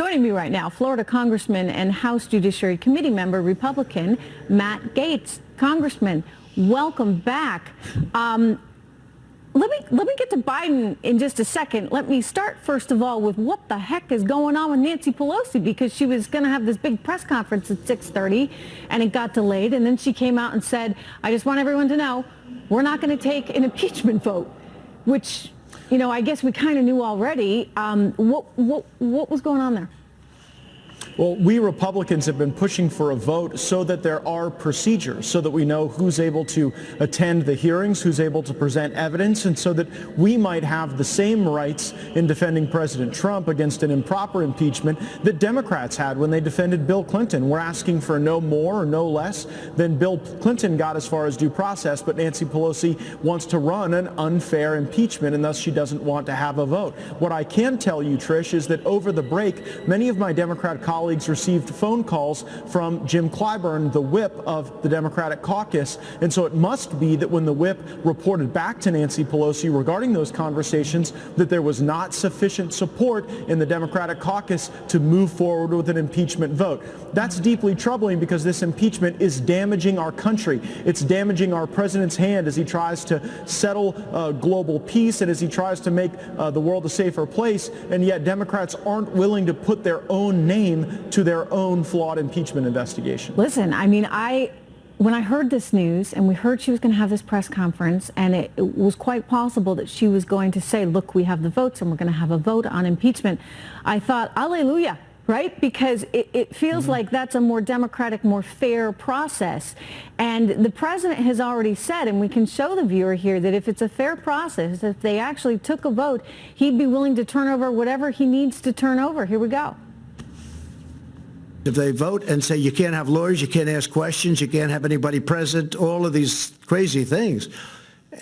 Joining me right now, Florida Congressman and House Judiciary Committee member, Republican Matt Gaetz. Congressman, welcome back. Let me get to Biden in just a second. Let me start, first of all, with what the heck is going on with Nancy Pelosi, because she was going to have this big press conference at 6:30, and it got delayed, and then she came out and said, I just want everyone to know, we're not going to take an impeachment vote, which, you know, I guess we kind of knew already. What was going on there? Well, we Republicans have been pushing for a vote so that there are procedures, so that we know who's able to attend the hearings, who's able to present evidence, and so that we might have the same rights in defending President Trump against an improper impeachment that Democrats had when they defended Bill Clinton. We're asking for no more or no less than Bill Clinton got as far as due process, but Nancy Pelosi wants to run an unfair impeachment, and thus she doesn't want to have a vote. What I can tell you, Trish, is that over the break, many of my Democrat colleagues received phone calls from Jim Clyburn, the whip of the Democratic caucus. And so it must be that when the whip reported back to Nancy Pelosi regarding those conversations, that there was not sufficient support in the Democratic caucus to move forward with an impeachment vote. That's deeply troubling because this impeachment is damaging our country. It's damaging our president's hand as he tries to settle global peace and as he tries to make the world a safer place. And yet Democrats aren't willing to put their own name to their own flawed impeachment investigation. Listen, I mean, when I heard this news and we heard she was going to have this press conference, and it was quite possible that she was going to say, look, we have the votes and we're going to have a vote on impeachment, I thought, hallelujah, right? Because it feels like that's a more democratic, more fair process. And the president has already said, and we can show the viewer here, that if it's a fair process, if they actually took a vote, he'd be willing to turn over whatever he needs to turn over. Here we go. If they vote and say you can't have lawyers, you can't ask questions, you can't have anybody present, all of these crazy things.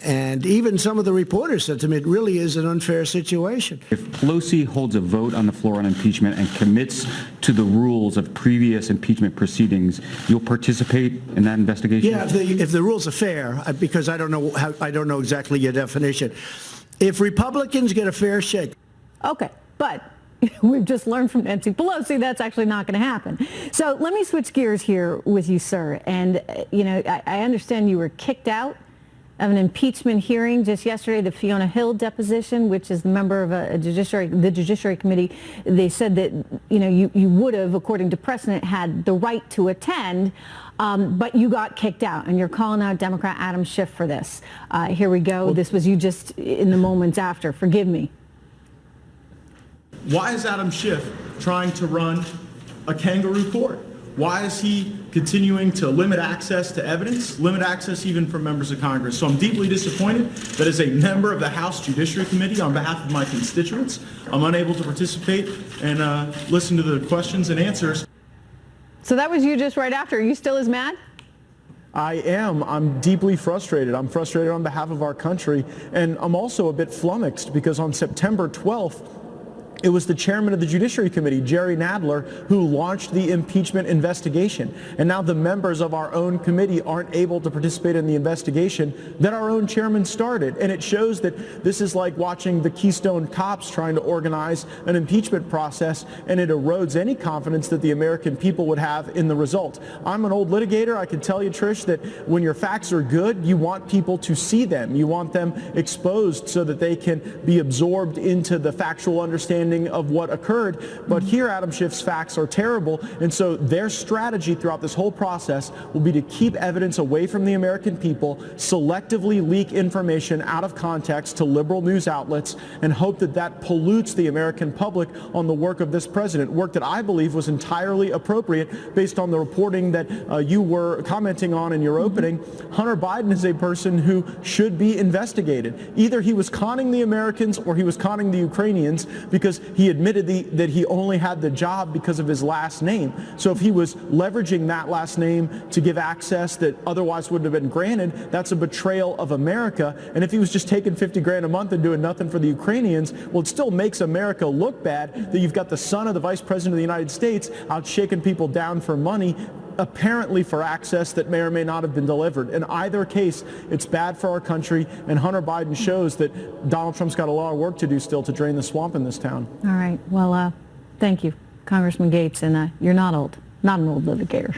And even some of the reporters said to me, it really is an unfair situation. If Pelosi holds a vote on the floor on impeachment and commits to the rules of previous impeachment proceedings, you'll participate in that investigation? Yeah, if the rules are fair, because I don't know exactly your definition. If Republicans get a fair shake. Okay, but we've just learned from Nancy Pelosi that's actually not going to happen. So let me switch gears here with you, sir. And, you know, I understand you were kicked out of an impeachment hearing just yesterday, the Fiona Hill deposition, which is the member of the Judiciary Committee. They said that, you know, you would have, according to precedent, had the right to attend, but you got kicked out, and you're calling out Democrat Adam Schiff for this. Here we go. This was you just in the moments after. Forgive me. Why is Adam Schiff trying to run a kangaroo court? Why is he continuing to limit access to evidence, limit access even from members of Congress? So I'm deeply disappointed that as a member of the House Judiciary Committee, on behalf of my constituents, I'm unable to participate and listen to the questions and answers. So that was you just right after. Are you still as mad? I am. I'm deeply frustrated. I'm frustrated on behalf of our country. And I'm also a bit flummoxed because on September 12th, it was the chairman of the Judiciary Committee, Jerry Nadler, who launched the impeachment investigation. And now the members of our own committee aren't able to participate in the investigation that our own chairman started. And it shows that this is like watching the Keystone Cops trying to organize an impeachment process, and it erodes any confidence that the American people would have in the result. I'm an old litigator. I can tell you, Trish, that when your facts are good, you want people to see them. You want them exposed so that they can be absorbed into the factual understanding of what occurred. But here Adam Schiff's facts are terrible, and so their strategy throughout this whole process will be to keep evidence away from the American people, selectively leak information out of context to liberal news outlets, and hope that that pollutes the American public on the work of this president, work that I believe was entirely appropriate based on the reporting that you were commenting on in your opening. Hunter Biden is a person who should be investigated. Either he was conning the Americans or he was conning the Ukrainians, because he admitted that he only had the job because of his last name. So if he was leveraging that last name to give access that otherwise wouldn't have been granted, that's a betrayal of America. And if he was just taking 50 grand a month and doing nothing for the Ukrainians, well, it still makes America look bad that you've got the son of the vice president of the United States out shaking people down for money, apparently for access that may or may not have been delivered. In either case, it's bad for our country, and Hunter Biden shows that Donald Trump's got a lot of work to do still to drain the swamp in this town. All right. Well, thank you. Congressman Gaetz, and you're not old, not an old litigator.